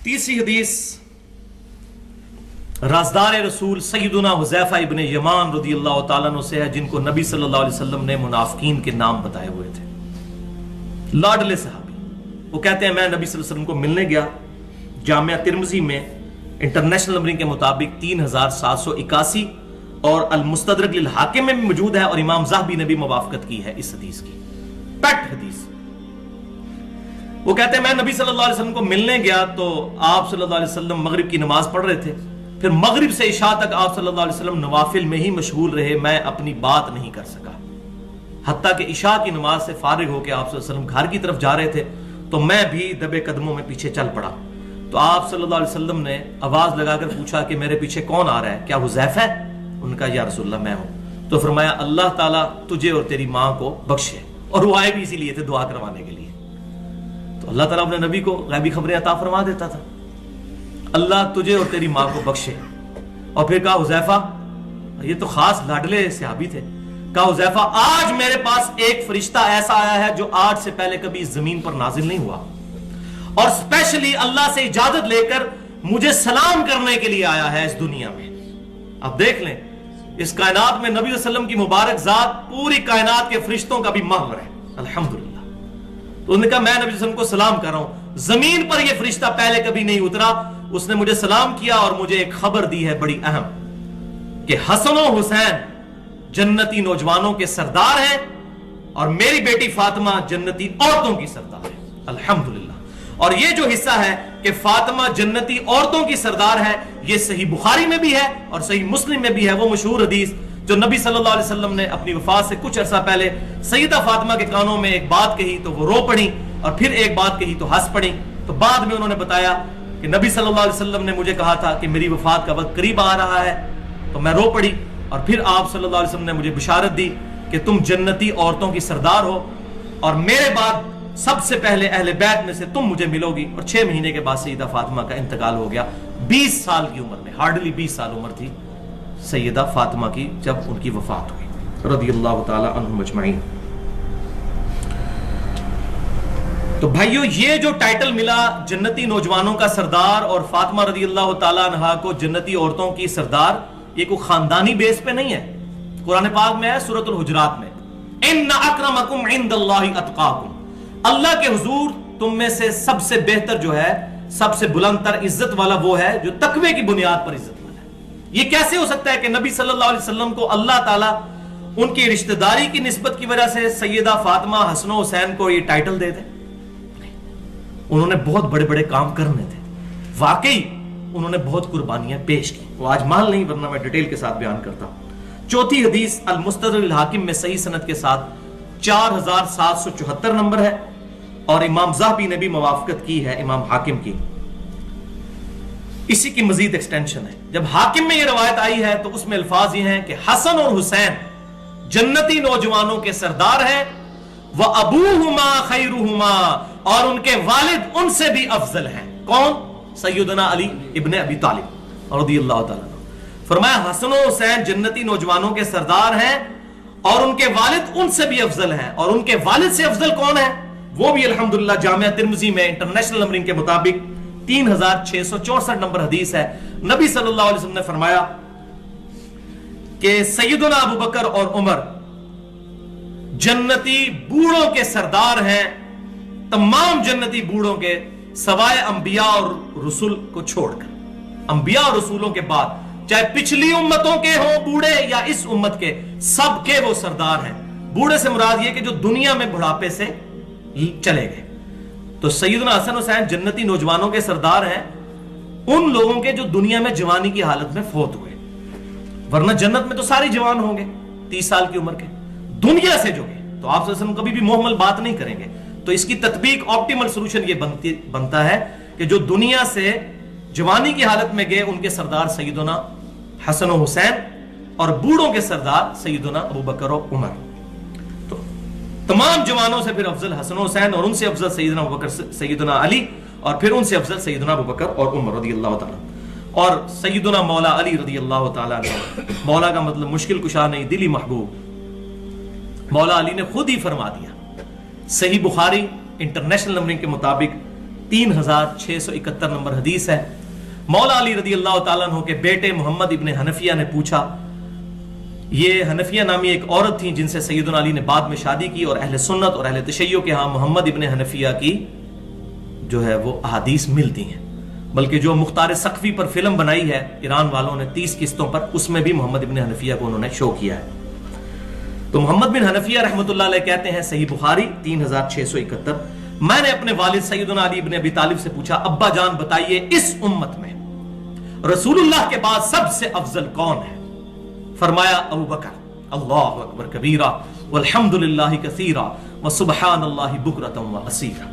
तीसरी हदीस राज़दार रसूल सैयदुना हुज़ैफ़ा इब्न यमान रज़ियल्लाहु ताला अन्हु से है, जिनको नबी सल्लल्लाहु अलैहि वसल्लम ने मुनाफिकीन के नाम बताए हुए थे। लाडले सहाबी, वो कहते हैं मैं नबी सल्लल्लाहु अलैहि वसल्लम को मिलने गया। जामिया तिर्मिज़ी में इंटरनेशनल नंबरिंग के मुताबिक 3781 और अल मुस्तदरक लिल हाकिम में भी मौजूद है, और इमाम ज़हबी ने भी मुवाफ़क़त की है इस हदीस की। पेट हदीस। वो कहते हैं मैं नबी सल्लल्लाहु अलैहि वसल्लम को मिलने गया तो आप सल्लल्लाहु अलैहि वसल्लम मगरिब की नमाज पढ़ रहे थे। फिर मगरिब से इशा तक आप सल्लल्लाहु अलैहि वसल्लम नवाफिल में ही मशगूल रहे, मैं अपनी बात नहीं कर सका। हत्ता कि इशा की नमाज से फारिग होकर आप सल्लल्लाहु अलैहि वसल्लम घर की तरफ जा रहे थे तो मैं भी दबे कदमों में पीछे चल पड़ा। तो आप सल्लल्लाहु अलैहि वसल्लम ने आवाज लगाकर पूछा कि मेरे पीछे कौन आ रहा है, क्या हुज़ैफ़ा है? उनका या रसूलल्लाह मैं हूं। तो फरमाया अल्लाह ताला तुझे और तेरी मां को बख्शे, और वो आए भी इसीलिए थे, दुआ करवाने के लिए। तो अल्लाह ताला अपने नबी को गैबी खबरें अता फरमा देता था, अल्लाह तुझे और तेरी मां को बख्शे। और फिर कहा हुज़ैफ़ा, ये तो खास लाडले सहाबी थे, कहा हुज़ैफ़ा आज मेरे पास एक फरिश्ता ऐसा आया है जो आज से पहले कभी इस जमीन पर नाजिल नहीं हुआ, और स्पेशली अल्लाह से इजाजत लेकर मुझे सलाम करने के लिए आया है इस दुनिया में। अब देख लें, इस कायनात में नबी वसल्लम की मुबारक जात पूरी कायनात के फरिश्तों का भी महवर है, अल्हम्दुलिल्लाह। तो उन्होंने कहा मैं नबी वसल्लम को सलाम कर रहा हूं, जमीन पर यह फरिश्ता पहले कभी नहीं उतरा, उसने मुझे सलाम किया और मुझे एक खबर दी है बड़ी अहम, कि हसन और हुसैन जन्नती नौजवानों के सरदार हैं और मेरी बेटी फातिमा जन्नती औरतों की सरदार है, अल्हम्दुलिल्लाह। और ये जो हिस्सा है कि फातिमा जन्नती औरतों की सरदार है, ये सही बुखारी में भी है और सही मुस्लिम में भी है। वो मशहूर हदीस जो नबी सल्लल्लाहु अलैहि वसल्लम ने अपनी वफात से कुछ अरसा पहले सैयदा फातिमा के कानों में एक बात कही तो वो रो पड़ी, और फिर एक बात कही तो हंस पड़ी। तो बाद में उन्होंने बताया कि नबी सल्लल्लाहु अलैहि वसल्लम ने मुझे कहा था कि मेरी वफात का वक्त करीब आ रहा है, तो मैं रो पड़ी। और फिर आप सल्लल्लाहु अलैहि वसल्लम ने मुझे बिशारत दी कि तुम जन्नती औरतों की सरदार हो, और मेरे बाद सबसे पहले अहले बैत में से तुम मुझे मिलोगी। और 6 महीने के बाद सैयदा फातिमा का इंतकाल हो गया, 20 साल की उम्र में, हार्डली 20 साल उम्र थी सैयदा फातिमा की जब उनकी वफात हुई, रज़ियल्लाहु ताला अन्हुम अजमईन। तो भाइयों, ये जो टाइटल मिला जन्नती नौजवानों का सरदार और फातिमा रज़ियल्लाहु ताला अन्हा को जन्नती औरतों की सरदार, ये कोई खानदानी बेस पे नहीं है। कुरान पाक में है सूरतुल हुजरात में, इन्ना अक्रमकुम इंदल्लाहि अतकाकुम, अल्लाह के हुजूर तुम में से सबसे बेहतर जो है, सबसे बुलंदतर इज्जत वाला वो है जो तकवे की बुनियाद पर इज्जत वाला है। ये कैसे हो सकता है कि नबी सल्लल्लाहु अलैहि वसल्लम को अल्लाह ताला उनकी रिश्तेदारी की निस्बत की वजह से सैयदा फातिमा हसन हुसैन को ये टाइटल दे दे? उन्होंने बहुत बड़े बड़े काम करने थे, वाकई उन्होंने बहुत कुर्बानियां पेश की, वो आज मान नहीं, वरना मैं डिटेल के साथ बयान करता हूं। चौथी हदीस अल मुस्तदरक लिल हाकिम में सही सनद के साथ 4774 नंबर है, और इमाम ज़हबी ने भी मुवाफ़क़त की है इमाम हाकिम की। इसी की मजीद एक्सटेंशन है। जब हाकिम में यह रवायत आई है तो उसमें अल्फाज ये हैं कि हसन और हुसैन जन्नती नौजवानों के सरदार हैं, व अबूहुमा खैरुहुमा, और उनके वालिद उनसे भी अफजल हैं। कौन? सैयदना अली इब्ने अबी तालिब रज़ियल्लाहु ताला। फरमाया हसन और हुसैन जन्नती नौजवानों के सरदार हैं और उनके वालिद उनसे भी अफजल हैं। और उनके वालिद से अफजल कौन है? वो भी अल्हम्दुलिल्लाह जामिया तिर्मिज़ी में इंटरनेशनल नंबरिंग के मुताबिक 3664 नंबर हदीस है। नबी सल्लल्लाहु अलैहि वसल्लम ने फरमाया कि सैयदना अबू बकर और उमर जन्नती बूढ़ों के सरदार हैं, तमाम जन्नती बूढ़ों के, सवाए अंबिया और रसूल को छोड़कर। अंबिया और रसूलों के बाद चाहे पिछली उम्मतों के हो बूढ़े या इस उम्मत के, सबके वो सरदार हैं। बूढ़े से मुराद ये कि जो दुनिया में बुढ़ापे से चले गए। तो सैयदना हसन हुसैन जन्नती नौजवानों के सरदार हैं, उन लोगों के जो दुनिया में जवानी की हालत में फौत हुए, वरना जन्नत में तो सारे जवान होंगे 30 साल की उम्र के। दुनिया से जो गए तो आप कभी भी मोहमल बात नहीं करेंगे। तो इसकी तत्बीक ऑप्टिमल सोल्यूशन ये बनता है कि जो दुनिया से जवानी की हालत में गए उनके सरदार सैयदना हसन और हुसैन, और बूढ़ों के सरदार सैयदना अबू बकर और उमर। तो तमाम जवानों से फिर अफजल हसन हुसैन, और उनसे अफजल सैयदना अबू बकर सैयदना अली, और फिर उनसे अफजल सैयदना अबू बकर और उमर रज़ियल्लाहु ताला। और सैयदना मौला अली रज़ियल्लाहु ताला अन्हु, मौला का मतलब मुश्किल कुशा नहीं, दिली महबूब। मौला अली ने खुद ही फरमा दिया, सही बुखारी इंटरनेशनल नंबरिंग के मुताबिक 3671 नंबर हदीस है। मौला अली रदी अल्लाह ताला अन्हु के बेटे मोहम्मद इब्न हनफिया ने पूछा, ये हनफिया नामी एक औरत थी जिनसे सैयदना अली ने बाद में शादी की, और अहले सुन्नत और अहले तशय्यो के यहाँ मोहम्मद इब्न हनफिया की जो है वो अहादीस मिलती हैं। बल्कि जो मुख्तार सक़फ़ी पर फिल्म बनाई है ईरान वालों ने 30 किस्तों पर, उसमें भी मोहम्मद इब्न हनफिया को उन्होंने शो किया है। तो मोहम्मद बिन हनफिया रहमतुल्लाह अलैह कहते हैं, सही बुखारी 3671, मैंने अपने वालिद सैयदना अली इब्न अबी तालिब से पूछा, अब्बा जान बताइए इस उम्मत में रसूलुल्लाह के बाद सबसे अफजल कौन है? फरमाया अबू बकर। अल्लाहु अकबर कबीरा वल्हम्दुलिल्लाहि कसीरा व सुब्हानल्लाहि बुकरतम व असीला।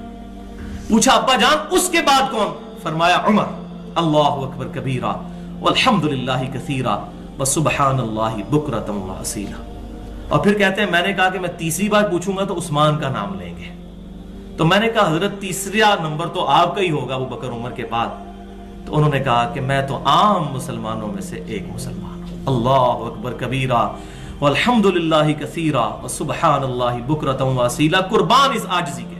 पूछा अब्बा जान उसके बाद कौन? फरमाया उमर। अल्लाहु अकबर कबीरा वल्हम्दुलिल्लाहि कसीरा व सुब्हानल्लाहि बुकरतम व असीला। और फिर कहते हैं, मैंने कहा कि मैं तीसरी बार पूछूंगा तो उस्मान का नाम लेंगे। तो मैंने कहा हजरत तीसरा नंबर तो आपका ही होगा अबू बकर उमर के बाद। तो उन्होंने कहा कि मैं तो आम मुसलमानों में से एक मुसलमान हूं। अल्लाहु अकबर कबीरा वल्हम्दुलिल्लाहि कसीरा व सुब्हानल्लाहि बुकरतम व असीला। कुर्बान इस आजिज़ी के।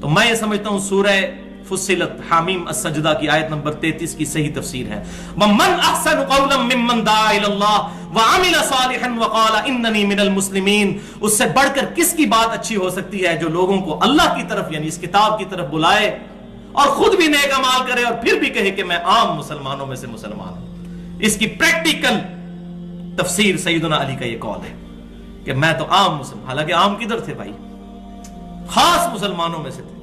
तो मैं ये समझता हूं सूरह फुस्सिलत हामीम अस-सजदा की आयत नंबर 33 की सही तफसीर है, वमन अहसनु कौलन मिम्मन दाअ इलल्लाह व अमिल सालिहन व क़ाल इन्ननी मिनल मुस्लिमीन। उससे बढ़कर किसकी बात अच्छी हो सकती है जो लोगों को अल्लाह की तरफ यानी इस किताब की तरफ बुलाए और खुद भी नेक अमाल करे और फिर भी कहे कि मैं आम मुसलमानों में से मुसलमान हूं। इसकी प्रैक्टिकल तफसीर सैयदना अली का ये कौल है कि मैं तो आम मुसलमान, हालांकि आम किधर थे भाई, खास मुसलमानों में से थे।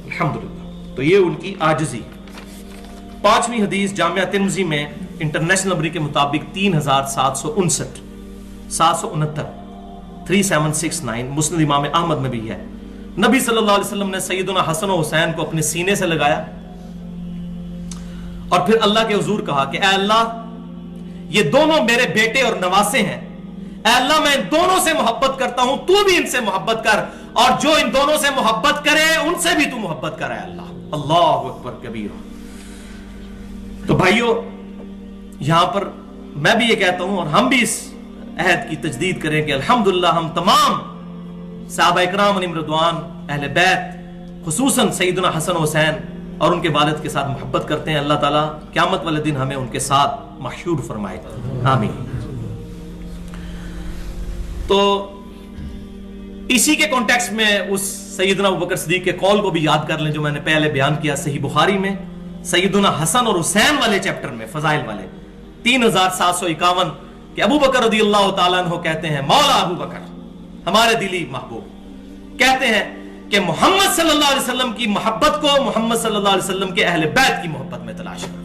अल्हम्दुलिल्लाह। तो ये उनकी आजिज़ी। पांचवी हदीस जामिया तिर्मिज़ी में इंटरनेशनल नंबर के मुताबिक 3759 769 3769, मुस्लिम इमाम अहमद में भी है। नबी सल्लल्लाहु अलैहि वसल्लम ने सैयदना हसन और हुसैन को अपने सीने से लगाया और फिर अल्लाह के हुजूर कहा कि ऐ अल्लाह ये दोनों मेरे बेटे और नवासे हैं, ऐ अल्लाह मैं इन दोनों से मोहब्बत करता हूं, तू भी इनसे मोहब्बत कर, और जो इन दोनों से मोहब्बत करे उनसे भी तू मोहब्बत कर ऐ अल्लाह। अल्लाहु अकबर कबीरा। तो भाइयों यहां पर मैं भी ये कहता हूं और हम भी इस अहद की तजदीद करें कि अल्हम्दुलिल्लाह हम तमाम सहाबा इकराम अलैहिम रिदवान अहले बैत खुसूसन सैयदना हसन हुसैन और उनके वालिद के साथ मोहब्बत करते हैं। अल्लाह ताला क़यामत वाले दिन हमें उनके साथ महशूर फरमाए, आमीन। तो इसी के कॉन्टेक्स्ट में उस सैयदना अबू बकर सिद्दीक के कौल को भी याद कर लें जो मैंने पहले बयान किया सही बुखारी में सैयदना हसन और हुसैन वाले चैप्टर में फजाइल वाले 3751 कि अबू बकर रज़ियल्लाहु ताला अन्हु कहते हैं, मौला अबू बकर हमारे दिली महबूब कहते हैं कि मोहम्मद सल्लल्लाहु अलैहि वसल्लम की मोहब्बत को मोहम्मद सल्लल्लाहु अलैहि वसल्लम के अहले बैत की मोहब्बत में तलाश करो।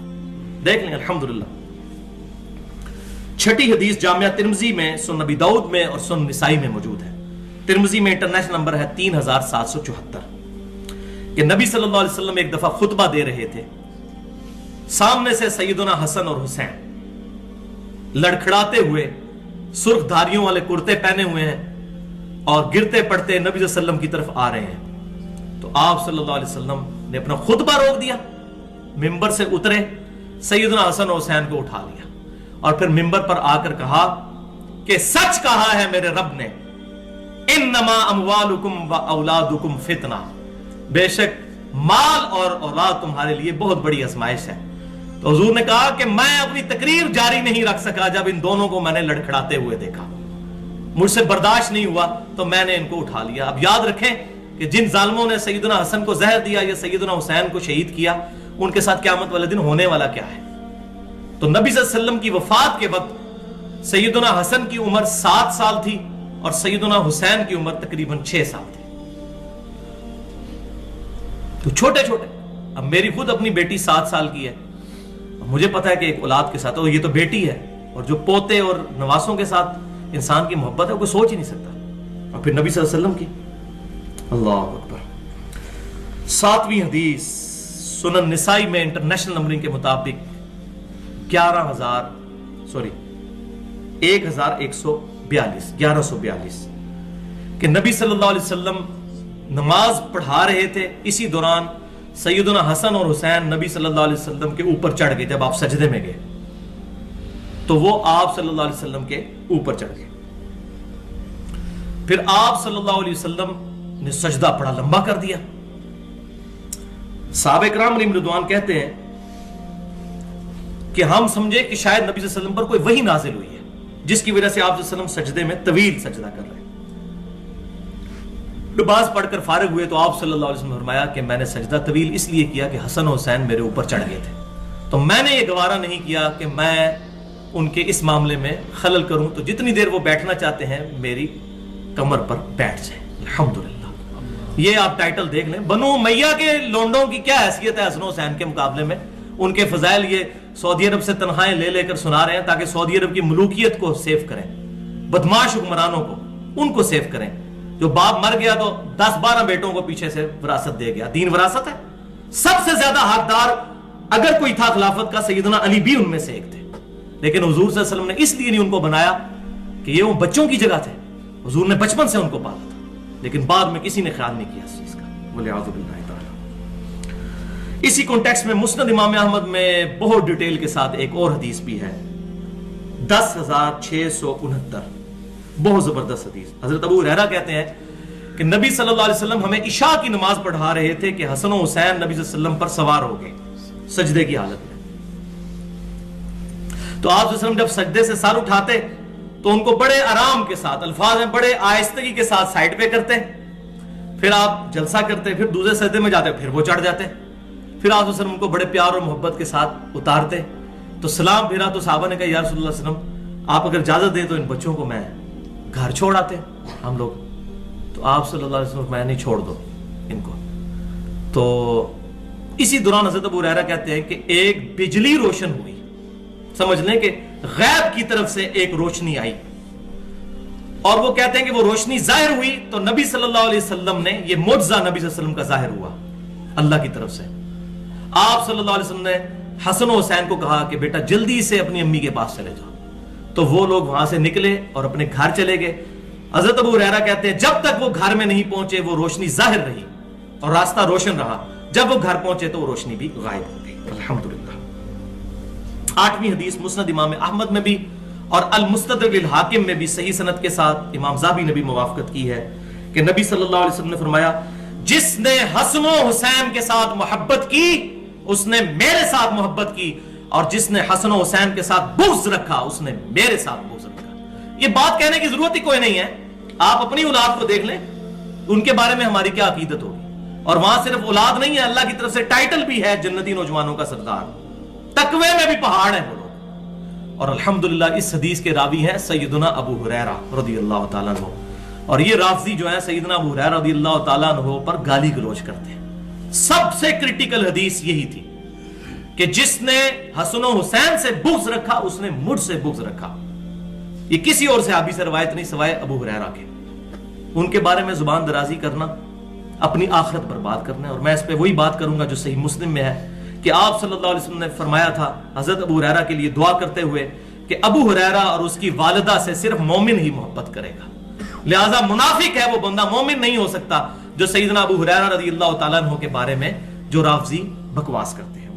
देख लें अल्हम्दुलिल्लाह। छठी हदीस जामिया तिर्मिज़ी में, सुन नबी दाऊद में और सुन निसाई में मौजूद है। तिर्मिज़ी में इंटरनेशनल नंबर है 3774 कि नबी सल्लल्लाहु अलैहि वसल्लम एक दफा खुतबा दे रहे थे, सामने से सैयदना हसन और हुसैन लड़खड़ाते हुए सुर्ख धारियों वाले कुर्ते पहने हुए हैं और गिरते पड़ते नबी सल्लल्लाहु अलैहि वसल्लम की तरफ आ रहे हैं। तो आप सल्लल्लाहु अलैहि वसल्लम ने अपना खुतबा रोक दिया, मिंबर से उतरे, सैयदना हसन और हुसैन को उठा लिया और फिर मिंबर पर आकर कहा कि सच कहा है मेरे रब ने, इन्नमा अमवालुकुम व औलादुकुम फितना, बेशक माल और औलाद तुम्हारे लिए बहुत बड़ी आजमाइश है। तो हुजूर ने कहा कि मैं अपनी तकरीर जारी नहीं रख सका जब इन दोनों को मैंने लड़खड़ाते हुए देखा, मुझसे बर्दाश्त नहीं हुआ तो मैंने इनको उठा लिया। अब याद रखें कि जिन जालिमों ने सैयदना हसन को जहर दिया या सैयदना हुसैन को शहीद किया, उनके साथ क़यामत वाले दिन होने वाला क्या है। तो नबी सल्लल्लाहु अलैहि वसल्लम की वफात के वक्त सैयदना हसन की उम्र 7 साल थी और सैयदना हुसैन की उम्र तकरीबन 6 साल थी। तो छोटे छोटे। अब मेरी खुद अपनी बेटी 7 साल की है, मुझे पता है कि एक औलाद के साथ, और ये तो बेटी है, और जो पोते और नवासों के साथ इंसान की मोहब्बत है कोई सोच ही नहीं सकता। और फिर नबी सल्लल्लाहु अलैहि वसल्लम की। अल्लाह अकबर। 7वीं हदीस सुनन निसाई में इंटरनेशनल नंबरिंग के मुताबिक 1142 कि नबी सल्लल्लाहु अलैहि वसल्लम नमाज पढ़ा रहे थे। इसी दौरान सैयदना हसन और हुसैन नबी सल्लल्लाहु अलैहि वसल्लम के ऊपर चढ़ गए। जब आप सजदे में गए तो वो आप सल्लल्लाहु अलैहि वसल्लम के ऊपर चढ़ गए। फिर आप सल्लल्लाहु अलैहि वसल्लम ने सजदा बड़ा लंबा कर दिया। صحابہ کرام علیہم رضوان کہتے ہیں کہ ہم سمجھے کہ شاید نبی صلی اللہ علیہ وسلم پر کوئی وحی نازل ہوئی ہے جس کی وجہ سے آپ صلی اللہ علیہ وسلم سجدے میں طویل سجدہ کر رہے ہیں. نماز پڑھ کر فارغ ہوئے تو آپ صلی اللہ علیہ وسلم نے فرمایا کہ میں نے سجدہ طویل اس لیے کیا کہ حسن و حسین میرے اوپر چڑھ گئے تھے، تو میں نے یہ گوارا نہیں کیا کہ میں ان کے اس معاملے میں خلل کروں، تو جتنی دیر وہ بیٹھنا چاہتے ہیں میری کمر پر بیٹھ جائیں. الحمدللہ. یہ آپ ٹائٹل دیکھ لیں، بنو امیہ کے لونڈوں کی کیا حیثیت ہے حسن و حسین کے مقابلے میں. ان کے فضائل یہ سعودی عرب سے تنخواہیں لے لے کر سنا رہے ہیں تاکہ سعودی عرب کی ملوکیت کو سیو کریں، بدماش حکمرانوں کو ان کو سیو کریں. جو باپ مر گیا تو 10-12 بیٹوں کو پیچھے سے وراثت دے گیا. دین وراثت ہے. سب سے زیادہ حقدار اگر کوئی تھا خلافت کا سیدنا علی بھی ان میں سے ایک تھے، لیکن حضور صلی اللہ علیہ وسلم نے اس لیے نہیں ان کو بنایا کہ یہ وہ بچوں کی جگہ تھے. حضور نے بچپن سے ان کو پالا تھا، لیکن بعد میں کسی نے خیال نہیں کیا اس چیز کا. وَلِعَوْذُ بِاللَّهِ تعالی. اسی کانٹیکسٹ میں مسند امام احمد میں بہت ڈیٹیل کے ساتھ ایک اور حدیث بھی ہے، 10,669. بہت زبردست حدیث. حضرت ابو ہریرہ کہتے ہیں کہ نبی صلی اللہ علیہ وسلم ہمیں عشاء کی نماز پڑھا رہے تھے کہ حسن و حسین نبی صلی اللہ علیہ وسلم پر سوار ہو گئے سجدے کی حالت میں. تو آپ صلی اللہ علیہ وسلم جب سجدے سے سر اٹھاتے تو ان کو بڑے آرام کے ساتھ، الفاظ میں بڑے آہستگی کے ساتھ سائڈ پہ کرتے، پھر آپ جلسہ کرتے، پھر دوسرے سجدے میں جاتے، پھر وہ چڑھ جاتے، پھر آپ صلی اللہ علیہ وسلم ان کو بڑے پیار اور محبت کے ساتھ اتارتے. تو سلام پھرا تو صحابہ نے کہا یا رسول اللہ صلی اللہ علیہ وسلم آپ اگر اجازت دیں تو ان بچوں کو میں گھر چھوڑ آتے ہم لوگ. تو آپ صلی اللہ علیہ وسلم میں نہیں، چھوڑ دو ان کو. تو اسی دوران حضرت ابو ہریرہ کہتے ہیں کہ ایک بجلی روشن ہوئی، سمجھ لیں کہ غیب کی طرف سے ایک روشنی آئی، اور وہ کہتے ہیں کہ وہ روشنی ظاہر ہوئی تو نبی صلی اللہ علیہ وسلم نے، یہ معجزہ نبی صلی اللہ علیہ وسلم کا ظاہر ہوا اللہ کی طرف سے. آپ صلی اللہ علیہ وسلم نے حسن و حسین کو کہا کہ بیٹا جلدی سے اپنی امی کے پاس چلے جاؤ. تو وہ لوگ وہاں سے نکلے اور اپنے گھر چلے گئے. حضرت ابو ہریرہ کہتے ہیں جب تک وہ گھر میں نہیں پہنچے وہ روشنی ظاہر رہی اور راستہ روشن رہا. جب وہ گھر پہنچے تو وہ روشنی بھی غائب ہو گئی. الحمدللہ. 8ویں حدیث مسند امام احمد میں بھی اور المستدرک للحاکم میں بھی صحیح سند کے ساتھ امام ذہبی نے بھی موافقت کی ہے کہ نبی صلی اللہ علیہ وسلم نے فرمایا جس نے حسن و حسین کے ساتھ محبت کی اس نے میرے ساتھ محبت کی، اور جس نے حسن و حسین کے ساتھ بغض رکھا اس نے میرے ساتھ بغض رکھا. یہ بات کہنے کی ضرورت ہی کوئی نہیں ہے. آپ اپنی اولاد کو دیکھ لیں، ان کے بارے میں ہماری کیا عقیدت ہوگی. اور وہاں صرف اولاد نہیں ہے، اللہ کی طرف سے ٹائٹل بھی ہے جنتی نوجوانوں کا سردار. تقوی میں بھی پہاڑ ہیں وہ لوگ. اور الحمدللہ اس حدیث کے راوی ہیں سیدنا ابو ہریرہ رضی اللہ تعالیٰ عنہ. اور یہ رافضی جو ہیں سیدنا ابو ہریرہ رضی اللہ تعالیٰ عنہ پر گالی گلوچ کرتے ہیں. سب سے کرٹیکل حدیث یہی تھی کہ جس نے حسن و حسین سے بغض رکھا اس نے مجھ سے بغض رکھا. یہ کسی اور صحابی سے روایت نہیں سوائے ابو ہریرہ کے. ان کے بارے میں زبان درازی کرنا اپنی آخرت برباد کرنا ہے. اور میں اس پہ وہی بات کروں گا جو صحیح مسلم میں ہے کہ آپ صلی اللہ علیہ وسلم نے فرمایا تھا حضرت ابو ہریرہ کے لیے دعا کرتے ہوئے کہ ابو ہریرہ اور اس کی والدہ سے صرف مومن ہی محبت کرے گا، لہذا منافق ہے وہ بندہ، مومن نہیں ہو سکتا جو سیدنا ابو ہریرہ رضی اللہ تعالیٰ عنہ کے بارے میں جو رافضی بکواس کرتے ہیں.